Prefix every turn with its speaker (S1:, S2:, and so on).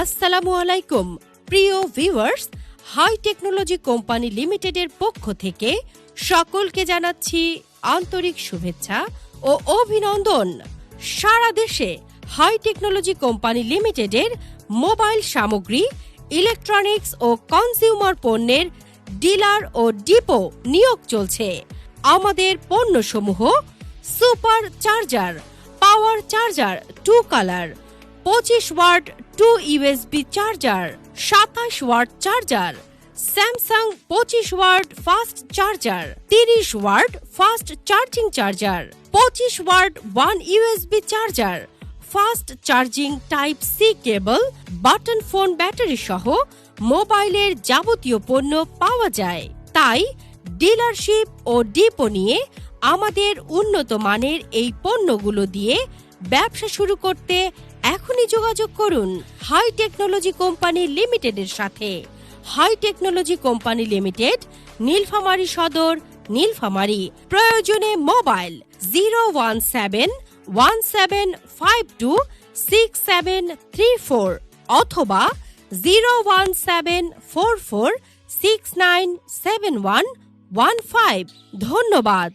S1: আসসালামু আলাইকুম প্রিয় ভিউয়ার্স, হাই টেকনোলজি কোম্পানি লিমিটেডের পক্ষ থেকে সকলকে জানাচ্ছি আন্তরিক শুভেচ্ছা ও অভিনন্দন। সারা দেশে হাই টেকনোলজি কোম্পানি লিমিটেডের মোবাইল সামগ্রী, ইলেকট্রনিক্স ও কনজিউমার পণ্যের ডিলার ও ডিপো নিয়োগ চলছে। আমাদের পণ্যসমূহ super charger, power charger 2 colour, 25 watt 2 USB charger, 27 watt charger, Samsung 25 watt fast charger, 30 watt fast charging charger, 25 watt 1 USB charger, fast charging type C cable, button phone battery সহ মোবাইলের যাবতীয় পণ্য পাওয়া যায়। তাই ডিলারশিপ ও ডিপো নিয়ে আমাদের উন্নত মানের এই পণ্যগুলো দিয়ে ব্যবসা শুরু করতে এখনই যোগাযোগ করুন হাই টেকনোলজি কোম্পানি লিমিটেডের সাথে। High technology company limited, Nilphamari Sadar, Nilphamari. প্রয়োজনে মোবাইল 01717526734 অথবা 01744697115। ধন্যবাদ।